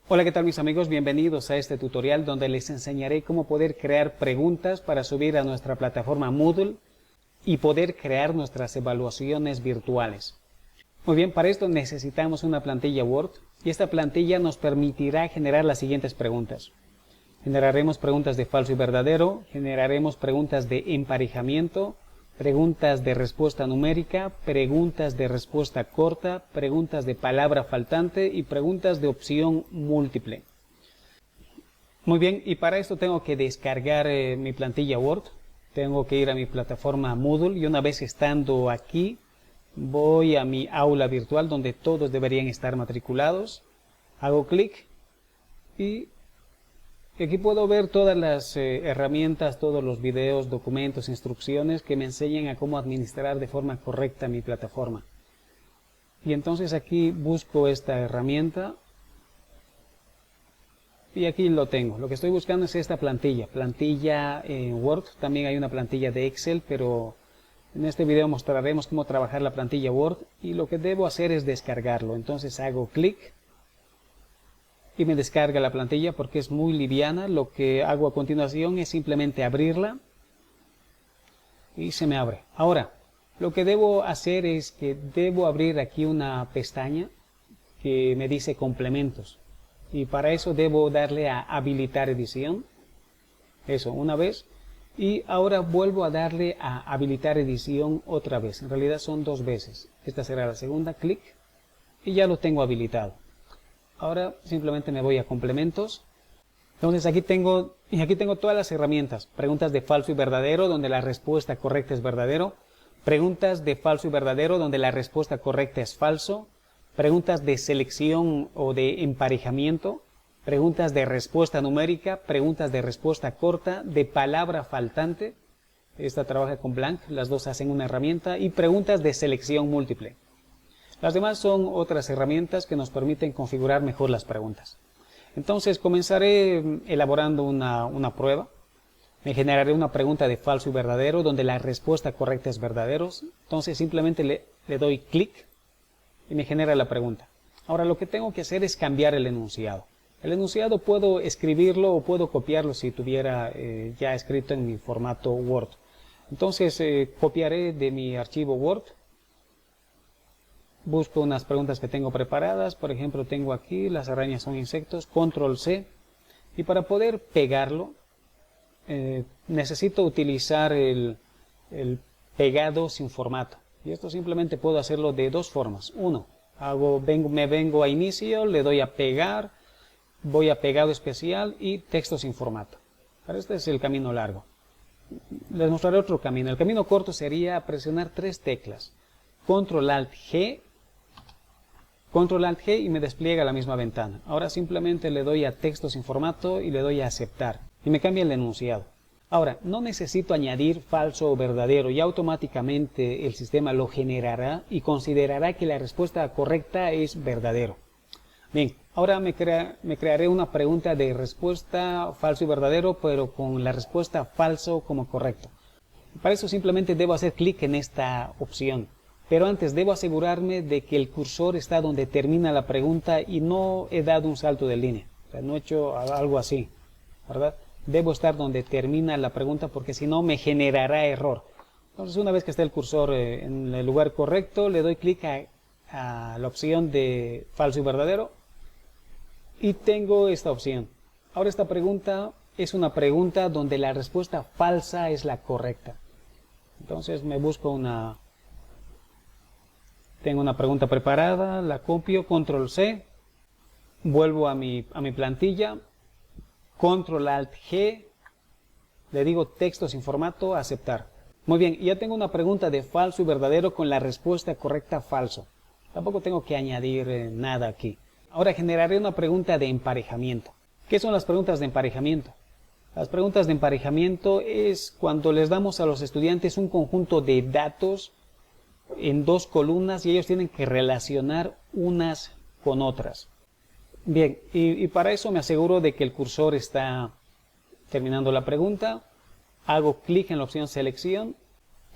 Hola, ¿qué tal mis amigos? Bienvenidos a este tutorial donde les enseñaré cómo poder crear preguntas para subir a nuestra plataforma Moodle y poder crear nuestras evaluaciones virtuales. Muy bien, para esto necesitamos una plantilla Word y esta plantilla nos permitirá generar las siguientes preguntas. Generaremos preguntas de falso y verdadero, generaremos preguntas de emparejamiento, preguntas de respuesta numérica, preguntas de respuesta corta, preguntas de palabra faltante y preguntas de opción múltiple. Muy bien, y para esto tengo que descargar mi plantilla Word, tengo que ir a mi plataforma Moodle y una vez estando aquí voy a mi aula virtual donde todos deberían estar matriculados, hago clic y aquí puedo ver todas las herramientas, todos los videos, documentos, instrucciones que me enseñan a cómo administrar de forma correcta mi plataforma. Y entonces aquí busco esta herramienta y aquí lo tengo. Lo que estoy buscando es esta plantilla en Word. También hay una plantilla de Excel, pero en este video mostraremos cómo trabajar la plantilla Word y lo que debo hacer es descargarlo. Entonces hago clic y me descarga la plantilla porque es muy liviana. Lo que hago a continuación es simplemente abrirla y se me abre. Ahora, lo que debo hacer es que debo abrir aquí una pestaña que me dice complementos y para eso debo darle a habilitar edición. Eso, una vez. Y ahora vuelvo a darle a habilitar edición otra vez. En realidad son dos veces. Esta será la segunda, clic, y ya lo tengo habilitado. Ahora simplemente me voy a complementos. Entonces aquí tengo todas las herramientas. Preguntas de falso y verdadero donde la respuesta correcta es verdadero. Preguntas de falso y verdadero donde la respuesta correcta es falso. Preguntas de selección o de emparejamiento. Preguntas de respuesta numérica. Preguntas de respuesta corta. De palabra faltante. Esta trabaja con blank. Las dos hacen una herramienta. Y preguntas de selección múltiple. Las demás son otras herramientas que nos permiten configurar mejor las preguntas. Entonces comenzaré elaborando una prueba. Me generaré una pregunta de falso y verdadero donde la respuesta correcta es verdadero. Entonces simplemente le doy clic y me genera la pregunta. Ahora lo que tengo que hacer es cambiar el enunciado. El enunciado puedo escribirlo o puedo copiarlo si tuviera ya escrito en mi formato Word. Entonces copiaré de mi archivo Word. Busco unas preguntas que tengo preparadas, por ejemplo tengo aquí, las arañas son insectos, control C, y para poder pegarlo necesito utilizar el pegado sin formato, y esto simplemente puedo hacerlo de dos formas. Uno, me vengo a inicio, le doy a pegar, voy a pegado especial y texto sin formato. Pero este es el camino largo. Les mostraré otro camino. El camino corto sería presionar tres teclas, control alt G, Control Alt G y me despliega la misma ventana. Ahora simplemente le doy a texto sin formato y le doy a aceptar. Y me cambia el enunciado. Ahora, no necesito añadir falso o verdadero y automáticamente el sistema lo generará y considerará que la respuesta correcta es verdadero. Bien, ahora me crearé una pregunta de respuesta falso y verdadero, pero con la respuesta falso como correcto. Para eso simplemente debo hacer clic en esta opción. Pero antes debo asegurarme de que el cursor está donde termina la pregunta y no he dado un salto de línea. O sea, no he hecho algo así, ¿verdad? Debo estar donde termina la pregunta porque si no me generará error. Entonces una vez que esté el cursor en el lugar correcto, le doy clic a la opción de falso y verdadero y tengo esta opción. Ahora esta pregunta es una pregunta donde la respuesta falsa es la correcta. Entonces me busco Tengo una pregunta preparada, la copio, control C, vuelvo a mi plantilla, control alt G, le digo texto sin formato, aceptar. Muy bien, ya tengo una pregunta de falso y verdadero con la respuesta correcta falso. Tampoco tengo que añadir nada aquí. Ahora generaré una pregunta de emparejamiento. ¿Qué son las preguntas de emparejamiento? Las preguntas de emparejamiento es cuando les damos a los estudiantes un conjunto de datos en dos columnas y ellos tienen que relacionar unas con otras. Bien, y para eso me aseguro de que el cursor está terminando la pregunta, hago clic en la opción selección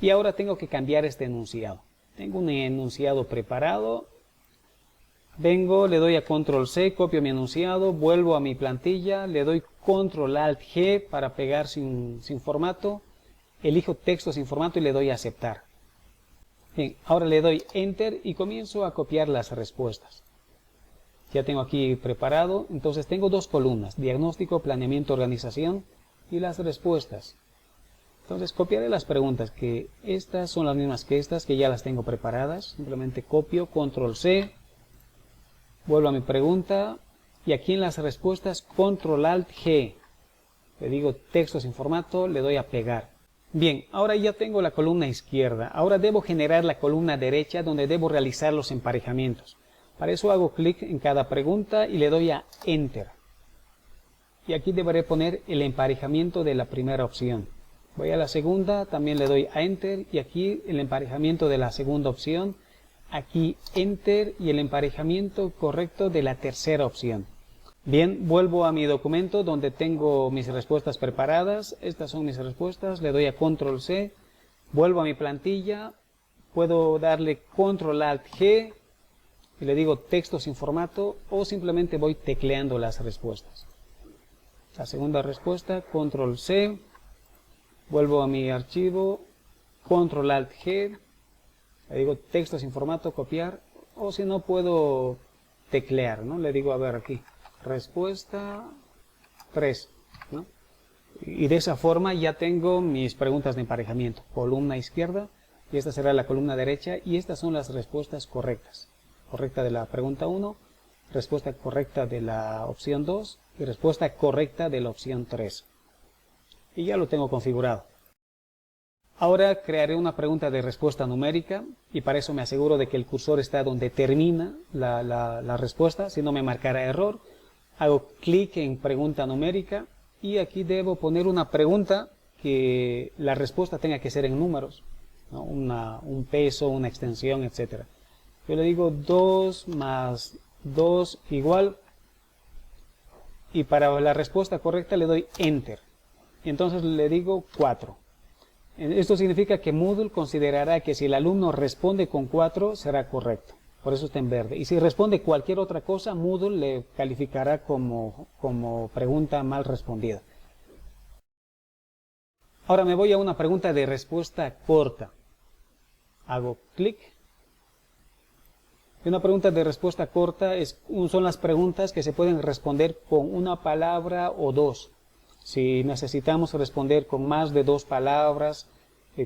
y ahora tengo que cambiar este enunciado. Tengo un enunciado preparado, Vengo, le doy a Control C, copio mi enunciado, vuelvo a mi plantilla, le doy Control Alt G para pegar sin formato, elijo texto sin formato y le doy a aceptar. Bien, ahora le doy Enter y comienzo a copiar las respuestas. Ya tengo aquí preparado, entonces tengo dos columnas, diagnóstico, planeamiento, organización y las respuestas. Entonces copiaré las preguntas, que estas son las mismas que estas, que ya las tengo preparadas. Simplemente copio, Control C, vuelvo a mi pregunta y aquí en las respuestas Control Alt G. Le digo texto sin formato, le doy a pegar. Bien, ahora ya tengo la columna izquierda. Ahora debo generar la columna derecha donde debo realizar los emparejamientos. Para eso hago clic en cada pregunta y le doy a Enter. Y aquí deberé poner el emparejamiento de la primera opción. Voy a la segunda, también le doy a Enter y aquí el emparejamiento de la segunda opción. Aquí Enter y el emparejamiento correcto de la tercera opción. Bien, vuelvo a mi documento donde tengo mis respuestas preparadas. Estas son mis respuestas. Le doy a Control C, vuelvo a mi plantilla, puedo darle Control Alt G y le digo texto sin formato o simplemente voy tecleando las respuestas. La segunda respuesta, Control C, vuelvo a mi archivo, Control Alt G, le digo texto sin formato, copiar, o si no puedo teclear, ¿no? Le digo, a ver aquí, respuesta 3, ¿no? Y de esa forma ya tengo mis preguntas de emparejamiento, columna izquierda, y esta será la columna derecha, y estas son las respuestas correctas. Correcta de la pregunta 1, respuesta correcta de la opción 2, y respuesta correcta de la opción 3. Y ya lo tengo configurado. Ahora crearé una pregunta de respuesta numérica y para eso me aseguro de que el cursor está donde termina la respuesta, si no me marcará error. Hago clic en pregunta numérica y aquí debo poner una pregunta que la respuesta tenga que ser en números, ¿no? Un peso, una extensión, etc. Yo le digo 2 más 2 igual y para la respuesta correcta le doy Enter. Y entonces le digo 4. Esto significa que Moodle considerará que si el alumno responde con 4 será correcto. Por eso está en verde. Y si responde cualquier otra cosa, Moodle le calificará como pregunta mal respondida. Ahora me voy a una pregunta de respuesta corta. Hago clic. Y una pregunta de respuesta corta son las preguntas que se pueden responder con una palabra o dos. Si necesitamos responder con más de 2 palabras,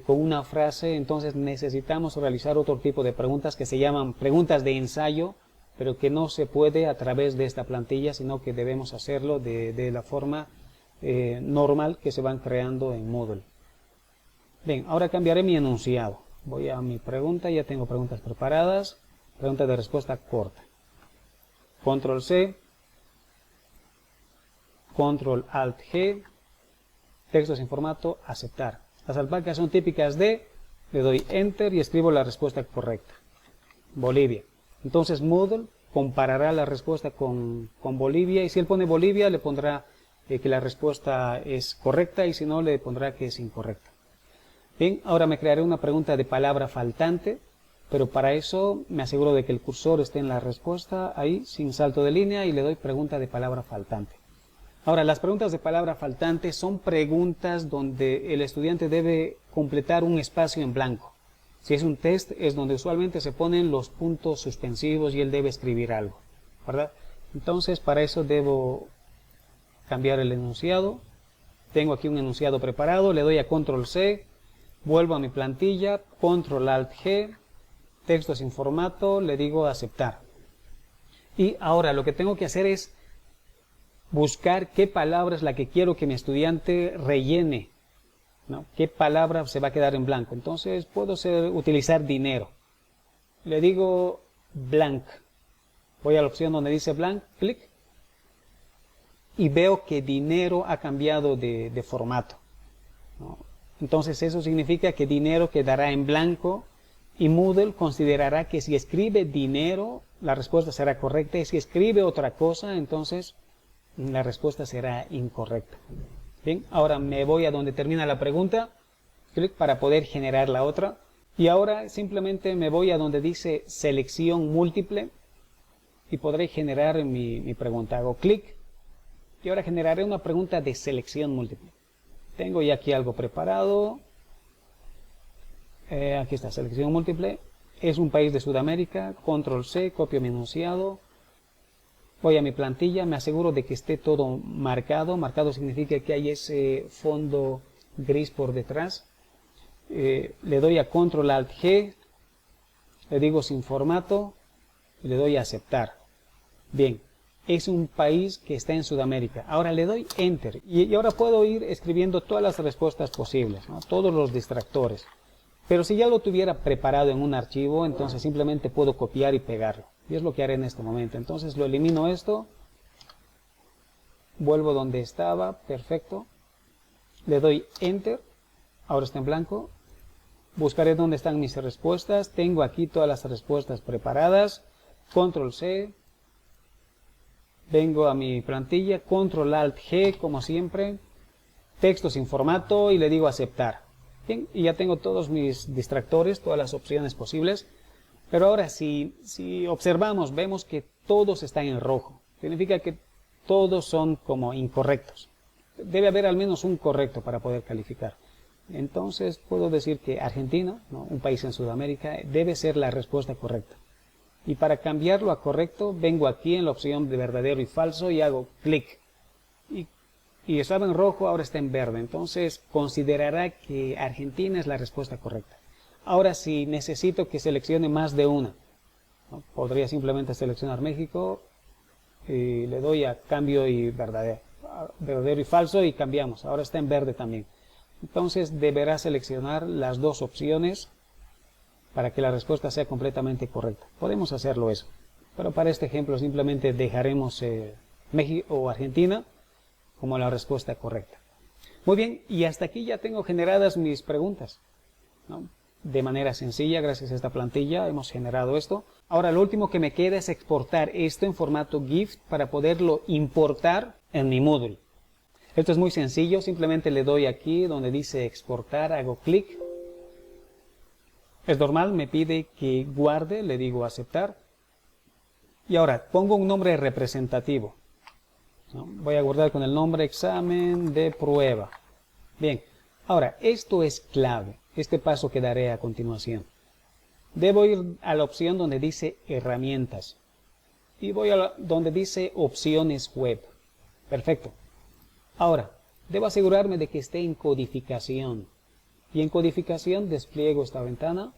con una frase, entonces necesitamos realizar otro tipo de preguntas que se llaman preguntas de ensayo, pero que no se puede a través de esta plantilla, sino que debemos hacerlo de la forma normal que se van creando en Moodle. Bien, ahora cambiaré mi enunciado. Voy a mi pregunta, ya tengo preguntas preparadas. Pregunta de respuesta corta. Control C. Control Alt G, texto sin formato, aceptar. Las alpacas son típicas de, le doy Enter y escribo la respuesta correcta. Bolivia. Entonces Moodle comparará la respuesta con Bolivia y si él pone Bolivia le pondrá que la respuesta es correcta y si no le pondrá que es incorrecta. Bien, ahora me crearé una pregunta de palabra faltante, pero para eso me aseguro de que el cursor esté en la respuesta ahí sin salto de línea y le doy pregunta de palabra faltante. Ahora, las preguntas de palabra faltante son preguntas donde el estudiante debe completar un espacio en blanco. Si es un test, es donde usualmente se ponen los puntos suspensivos y él debe escribir algo, ¿verdad? Entonces, para eso debo cambiar el enunciado. Tengo aquí un enunciado preparado, le doy a Control C, vuelvo a mi plantilla, Control Alt G, texto sin formato, le digo aceptar. Y ahora lo que tengo que hacer es buscar qué palabra es la que quiero que mi estudiante rellene, ¿no? ¿Qué palabra se va a quedar en blanco? Entonces puedo utilizar dinero. Le digo blank. Voy a la opción donde dice blank, clic. Y veo que dinero ha cambiado de formato, ¿no? Entonces eso significa que dinero quedará en blanco y Moodle considerará que si escribe dinero, la respuesta será correcta. Y si escribe otra cosa, entonces la respuesta será incorrecta. Bien, ahora me voy a donde termina la pregunta, clic para poder generar la otra. Y ahora simplemente me voy a donde dice selección múltiple. y podré generar mi pregunta. Hago clic y ahora generaré una pregunta de selección múltiple. Tengo ya aquí algo preparado. Aquí está, selección múltiple. Es un país de Sudamérica. Control C, copio mi enunciado. Voy a mi plantilla, me aseguro de que esté todo marcado. Marcado significa que hay ese fondo gris por detrás. Le doy a Control Alt G. Le digo sin formato. Y le doy a aceptar. Bien. Es un país que está en Sudamérica. Ahora le doy Enter y ahora puedo ir escribiendo todas las respuestas posibles, ¿no? Todos los distractores. Pero si ya lo tuviera preparado en un archivo, entonces simplemente puedo copiar y pegarlo. Y es lo que haré en este momento. Entonces lo elimino esto. Vuelvo donde estaba. Perfecto. Le doy Enter. Ahora está en blanco. Buscaré dónde están mis respuestas. Tengo aquí todas las respuestas preparadas. Control C. Vengo a mi plantilla, Control Alt G como siempre, texto sin formato y le digo aceptar. Bien, y ya tengo todos mis distractores, todas las opciones posibles. Pero ahora si observamos, vemos que todos están en rojo. Significa que todos son como incorrectos. Debe haber al menos un correcto para poder calificar. Entonces puedo decir que Argentina, ¿no? Un país en Sudamérica, debe ser la respuesta correcta. Y para cambiarlo a correcto, vengo aquí en la opción de verdadero y falso y hago clic. Y estaba en rojo, ahora está en verde. Entonces considerará que Argentina es la respuesta correcta. Ahora si necesito que seleccione más de una, ¿no? Podría simplemente seleccionar México y le doy a cambio y verdadero y falso y cambiamos. Ahora está en verde también. Entonces deberá seleccionar las dos opciones para que la respuesta sea completamente correcta. Podemos hacerlo eso, pero para este ejemplo simplemente dejaremos México o Argentina como la respuesta correcta. Muy bien, y hasta aquí ya tengo generadas mis preguntas, ¿no? De manera sencilla, gracias a esta plantilla hemos generado esto. Ahora lo último que me queda es exportar esto en formato GIF para poderlo importar en mi Moodle. Esto es muy sencillo, simplemente le doy aquí donde dice exportar, hago clic. Es normal, me pide que guarde, le digo aceptar. Y ahora pongo un nombre representativo, ¿no? Voy a guardar con el nombre examen de prueba. Bien, ahora esto es clave, este paso que daré a continuación. Debo ir a la opción donde dice herramientas. Y voy a donde dice opciones web. Perfecto. Ahora, debo asegurarme de que esté en codificación. Y en codificación despliego esta ventana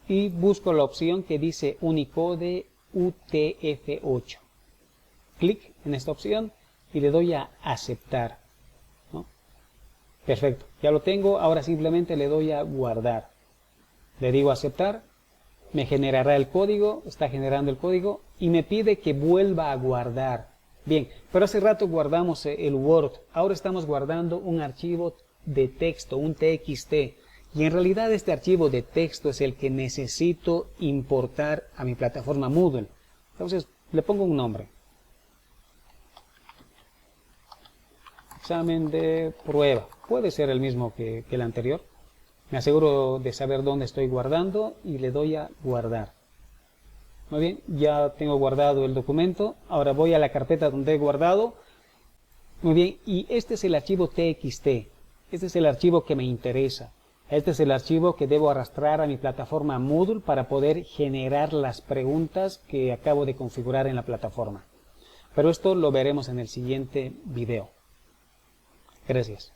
y busco la opción que dice Unicode UTF-8. Clic en esta opción y le doy a aceptar, ¿no? Perfecto, ya lo tengo. Ahora simplemente le doy a guardar. Le digo aceptar, me generará el código, está generando el código y me pide que vuelva a guardar. Bien, pero hace rato guardamos el Word, ahora estamos guardando un archivo de texto, un TXT, y en realidad este archivo de texto es el que necesito importar a mi plataforma Moodle. Entonces le pongo un nombre, examen de prueba, puede ser el mismo que el anterior. Me aseguro de saber dónde estoy guardando y le doy a guardar. Muy bien, ya tengo guardado el documento. Ahora voy a la carpeta donde he guardado. Muy bien, y este es el archivo TXT. Este es el archivo que me interesa. Este es el archivo que debo arrastrar a mi plataforma Moodle para poder generar las preguntas que acabo de configurar en la plataforma. Pero esto lo veremos en el siguiente video. Gracias.